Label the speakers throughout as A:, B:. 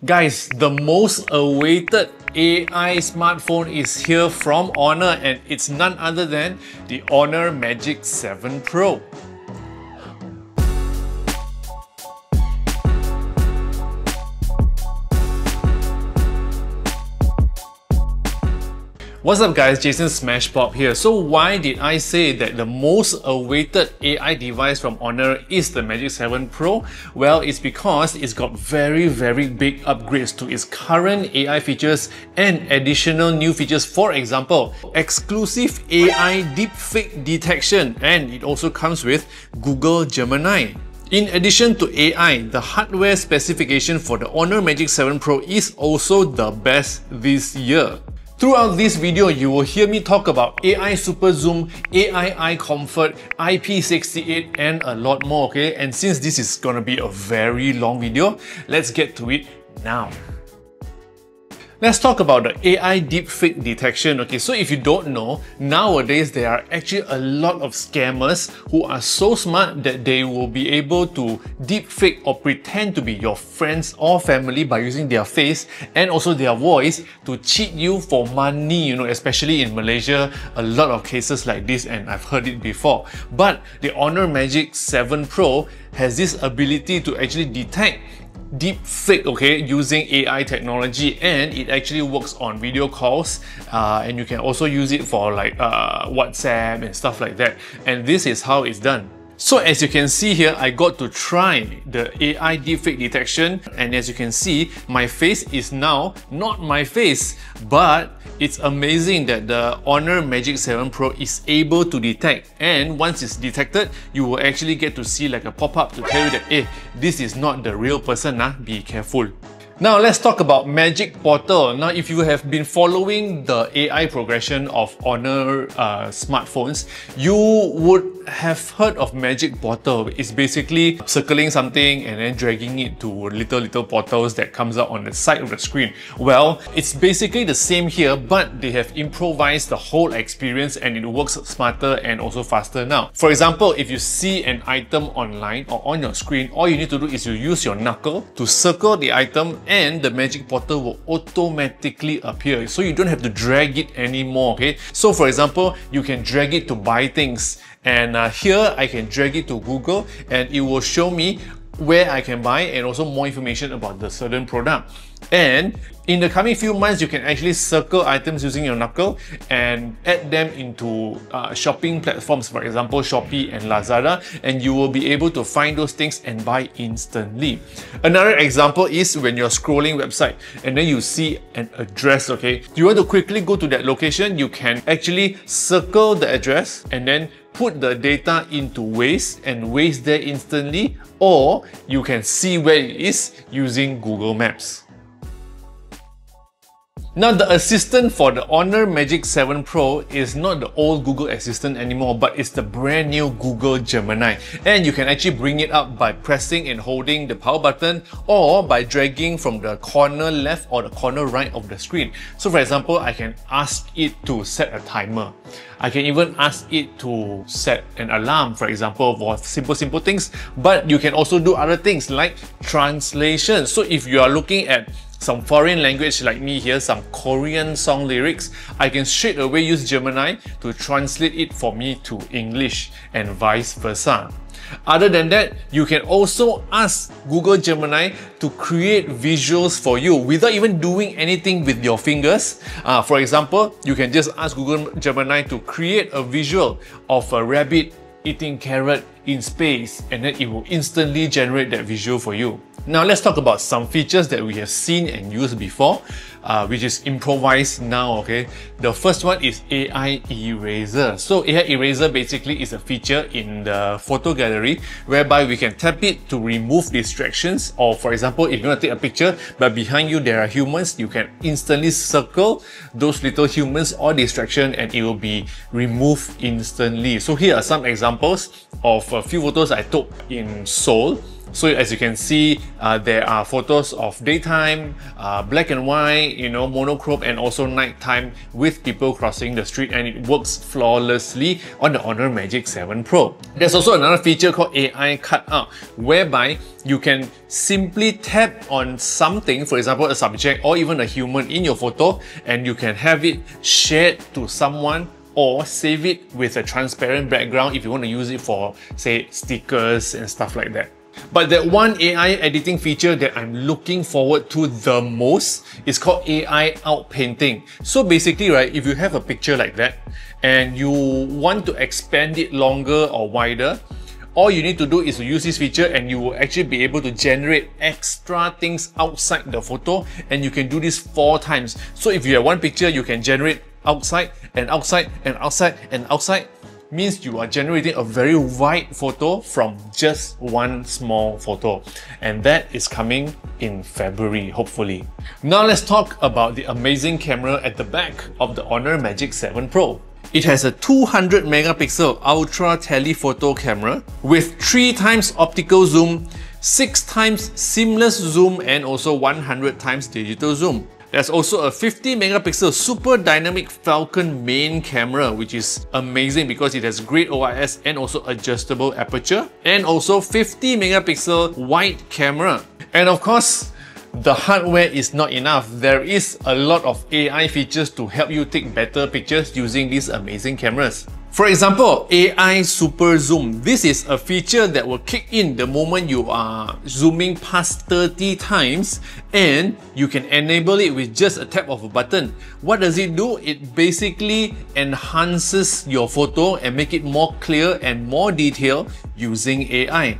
A: Guys, the most awaited AI smartphone is here from Honor, and it's none other than the Honor Magic 7 Pro. What's up guys, Jason Smashpop here. So why did I say that the most awaited AI device from Honor is the Magic 7 Pro? Well, it's because it's got very big upgrades to its current AI features and additional new features. For example, exclusive AI Deepfake detection, and it also comes with Google Gemini. In addition to AI, the hardware specification for the Honor Magic 7 Pro is also the best this year. Throughout this video, you will hear me talk about AI Superzoom, AI Eye Comfort, IP68 and a lot more, okay? And since this is gonna be a very long video, let's get to it now. Let's talk about the AI deepfake detection. Okay, so if you don't know, nowadays there are actually a lot of scammers who are so smart that they will be able to deepfake or pretend to be your friends or family by using their face and also their voice to cheat you for money, especially in Malaysia, a lot of cases like this, and I've heard it before. But the Honor Magic 7 Pro has this ability to actually detect deepfake, okay, using AI technology, and it actually works on video calls, and you can also use it for like WhatsApp and stuff like that. And this is how it's done. So as you can see here, I got to try the AI deepfake detection, and as you can see, my face is now not my face, but it's amazing that the Honor Magic 7 Pro is able to detect, and once it's detected, you will actually get to see like a pop-up to tell you that, hey, this is not the real person, be careful. Now let's talk about Magic Portal. Now if you have been following the AI progression of Honor smartphones, you would have heard of Magic Portal. It's basically circling something and then dragging it to little portals that comes out on the side of the screen. Well, it's basically the same here, but they have improvised the whole experience and it works smarter and also faster now. For example, if you see an item online or on your screen, all you need to do is you use your knuckle to circle the item and the Magic Portal will automatically appear. So you don't have to drag it anymore, okay? So for example, you can drag it to buy things, and here I can drag it to Google and it will show me where I can buy and also more information about the certain product. And in the coming few months, you can actually circle items using your knuckle and add them into shopping platforms, for example Shopee and Lazada, and you will be able to find those things and buy instantly. Another example is when you're scrolling website and then you see an address, okay? You want to quickly go to that location, you can actually circle the address and then put the data into Waze and Waze there instantly, or you can see where it is using Google Maps. Now the assistant for the Honor Magic 7 Pro is not the old Google Assistant anymore, but it's the brand new Google Gemini. And you can actually bring it up by pressing and holding the power button or by dragging from the corner left or the corner right of the screen. So for example, I can ask it to set a timer. I can even ask it to set an alarm, for example, for simple things. But you can also do other things like translation. So if you are looking at some foreign language like me here, some Korean song lyrics, I can straight away use Gemini to translate it for me to English and vice versa. Other than that, you can also ask Google Gemini to create visuals for you without even doing anything with your fingers. For example, you can just ask Google Gemini to create a visual of a rabbit eating carrot in space, and then it will instantly generate that visual for you. Now let's talk about some features that we have seen and used before, which is improvised now, okay? The first one is AI Eraser. So AI Eraser basically is a feature in the photo gallery whereby we can tap it to remove distractions, or for example, if you want to take a picture but behind you there are humans, you can instantly circle those little humans or distraction and it will be removed instantly. So here are some examples of a few photos I took in Seoul. So as you can see, there are photos of daytime, black and white, monochrome, and also nighttime with people crossing the street, and it works flawlessly on the Honor Magic 7 Pro. There's also another feature called AI Cutout, whereby you can simply tap on something, for example a subject or even a human in your photo, and you can have it shared to someone or save it with a transparent background if you want to use it for, say, stickers and stuff like that. But that one AI editing feature that I'm looking forward to the most is called AI outpainting. So basically, right, if you have a picture like that and you want to expand it longer or wider, all you need to do is to use this feature and you will actually be able to generate extra things outside the photo, and you can do this 4 times. So if you have one picture, you can generate outside and outside and outside and outside. Means you are generating a very wide photo from just one small photo, and that is coming in February, hopefully. Now let's talk about the amazing camera at the back of the Honor Magic 7 Pro. It has a 200 megapixel ultra telephoto camera with 3 times optical zoom, 6 times seamless zoom, and also 100 times digital zoom. There's also a 50 megapixel super dynamic Falcon main camera, which is amazing because it has great OIS and also adjustable aperture, and also 50 megapixel wide camera. And of course, the hardware is not enough. There is a lot of AI features to help you take better pictures using these amazing cameras. For example, AI Superzoom. This is a feature that will kick in the moment you are zooming past 30 times, and you can enable it with just a tap of a button. What does it do? It basically enhances your photo and make it more clear and more detailed using AI.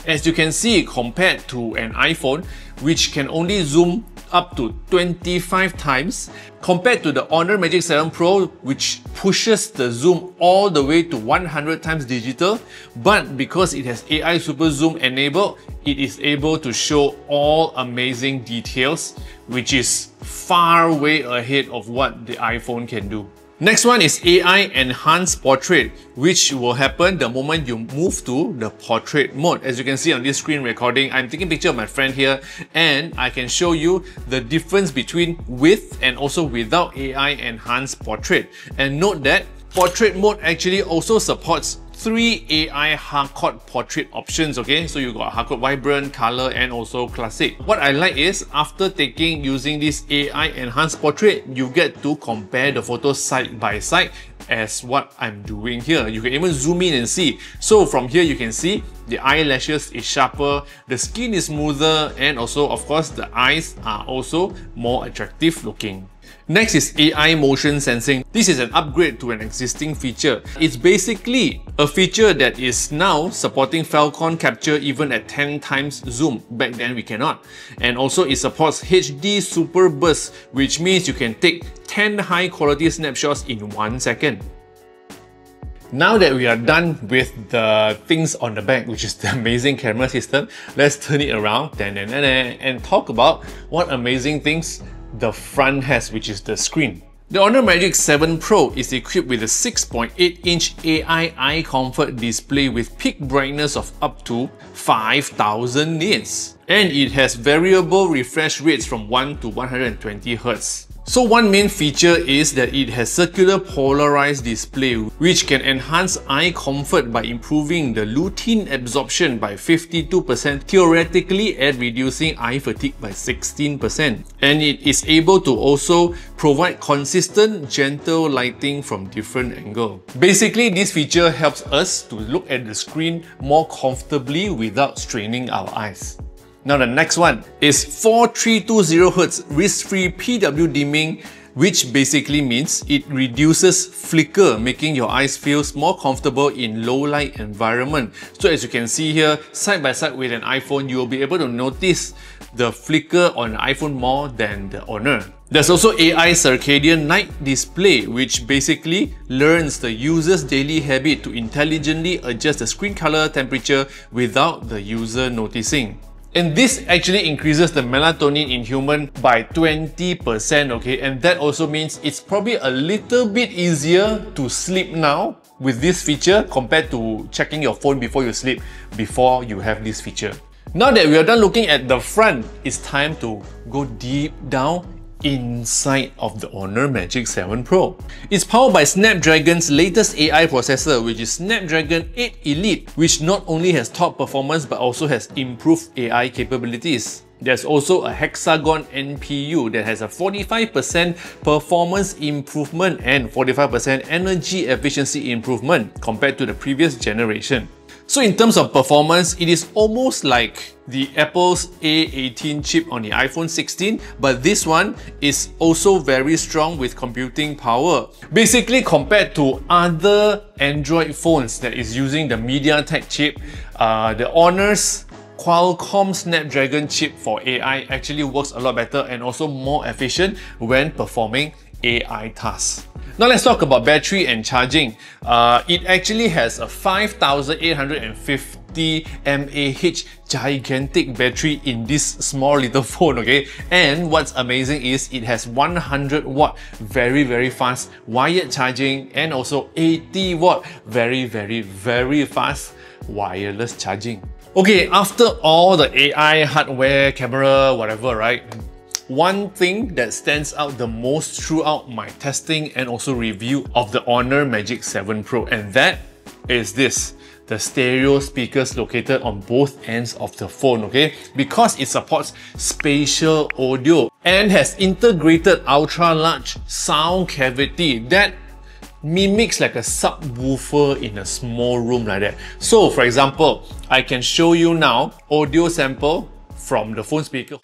A: As you can see, compared to an iPhone, which can only zoom up to 25 times, compared to the Honor Magic 7 Pro, which pushes the zoom all the way to 100 times digital, but because it has AI Superzoom enabled, it is able to show all amazing details, which is far way ahead of what the iPhone can do. Next one is AI Enhanced Portrait, which will happen the moment you move to the portrait mode. As you can see on this screen recording, I'm taking a picture of my friend here, and I can show you the difference between with and also without AI Enhanced Portrait. And note that portrait mode actually also supports 3 AI hardcode portrait options, okay? So you got hardcode vibrant, color, and also classic. What I like is after using this AI enhanced portrait, you get to compare the photos side by side as what I'm doing here. You can even zoom in and see. So from here you can see the eyelashes is sharper, the skin is smoother, and also of course the eyes are also more attractive looking. Next is AI motion sensing. This is an upgrade to an existing feature. It's basically a feature that is now supporting Falcon capture even at 10 times zoom. Back then we cannot. And also it supports HD Super Burst, which means you can take 10 high quality snapshots in 1 second. Now that we are done with the things on the back, which is the amazing camera system, let's turn it around and talk about what amazing things the front has, which is the screen. The Honor Magic 7 Pro is equipped with a 6.8-inch AI eye comfort display with peak brightness of up to 5000 nits. And it has variable refresh rates from 1 to 120 Hz. So one main feature is that it has circular polarized display, which can enhance eye comfort by improving the lutein absorption by 52% theoretically and reducing eye fatigue by 16%. And it is able to also provide consistent, gentle lighting from different angles. Basically, this feature helps us to look at the screen more comfortably without straining our eyes. Now the next one is 4320Hz risk-free PW dimming, which basically means it reduces flicker, making your eyes feel more comfortable in low light environment. So as you can see here, side by side with an iPhone, you will be able to notice the flicker on the iPhone more than the Honor. There's also AI Circadian Night Display, which basically learns the user's daily habit to intelligently adjust the screen color temperature without the user noticing. And this actually increases the melatonin in human by 20%, okay? And that also means it's probably a little bit easier to sleep now with this feature compared to checking your phone before you sleep, before you have this feature. Now that we are done looking at the front, it's time to go deep down inside of the Honor Magic 7 Pro. It's powered by Snapdragon's latest AI processor, which is Snapdragon 8 Elite, which not only has top performance but also has improved AI capabilities. There's also a Hexagon NPU that has a 45% performance improvement and 45% energy efficiency improvement compared to the previous generation. So in terms of performance, it is almost like the Apple's A18 chip on the iPhone 16, but this one is also very strong with computing power. Basically, compared to other Android phones that is using the MediaTek chip, the Honor's Qualcomm Snapdragon chip for AI actually works a lot better and also more efficient when performing AI tasks. Now let's talk about battery and charging. It actually has a 5850 mAh gigantic battery in this small little phone, okay? And what's amazing is it has 100 watt very fast wired charging and also 80 watt very fast wireless charging. Okay, after all the AI hardware, camera, whatever, right? One thing that stands out the most throughout my testing and also review of the Honor Magic 7 Pro, and that is this, the stereo speakers located on both ends of the phone, okay? Because it supports spatial audio and has integrated ultra-large sound cavity that mimics like a subwoofer in a small room like that. So for example, I can show you now audio sample from the phone speaker.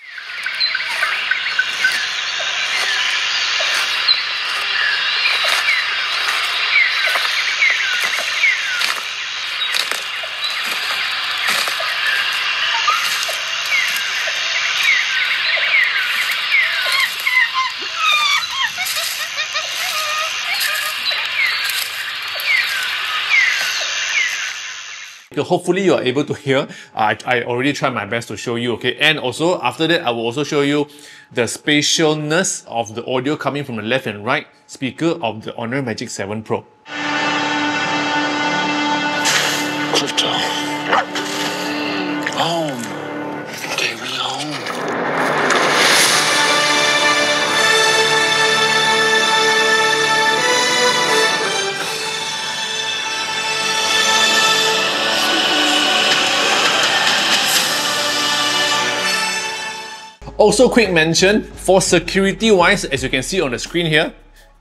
A: Hopefully you are able to hear. I already tried my best to show you, okay? And also after that, I will also show you the spatialness of the audio coming from the left and right speaker of the Honor Magic 7 Pro.
B: Crypto. Home. Take me home.
A: Also, quick mention, for security wise, as you can see on the screen here,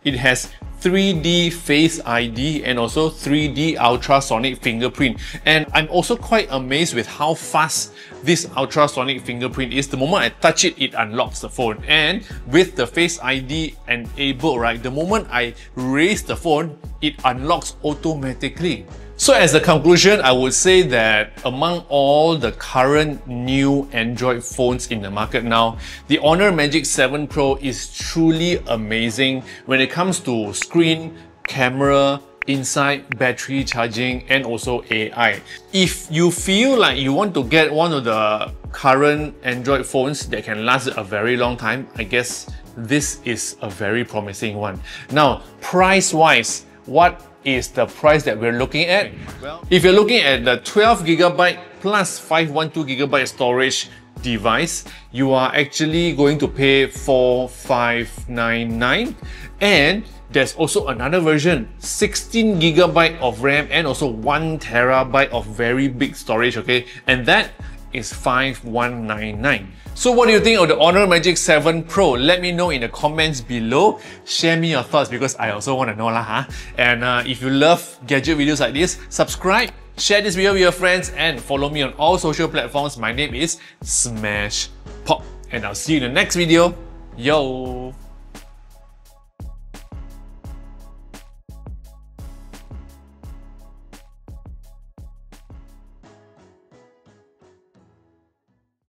A: it has 3D Face ID and also 3D ultrasonic fingerprint. And I'm also quite amazed with how fast this ultrasonic fingerprint is. The moment I touch it, it unlocks the phone. And with the Face ID enabled, right, the moment I raise the phone, it unlocks automatically. So as a conclusion, I would say that among all the current new Android phones in the market now, the Honor Magic 7 Pro is truly amazing when it comes to screen, camera, inside, battery charging, and also AI. If you feel like you want to get one of the current Android phones that can last a very long time, I guess this is a very promising one. Now, price-wise, what is the price that we're looking at? Well, if you're looking at the 12GB plus 512GB storage device, you are actually going to pay 4,599, and there's also another version, 16GB of RAM and also 1TB of very big storage, okay? And that is 5,199. So what do you think of the Honor Magic 7 Pro? Let me know in the comments below. Share me your thoughts because I also want to know lah, huh? And if you love gadget videos like this, subscribe, share this video with your friends, and follow me on all social platforms. My name is smashpop, and I'll see you in the next video. Yo!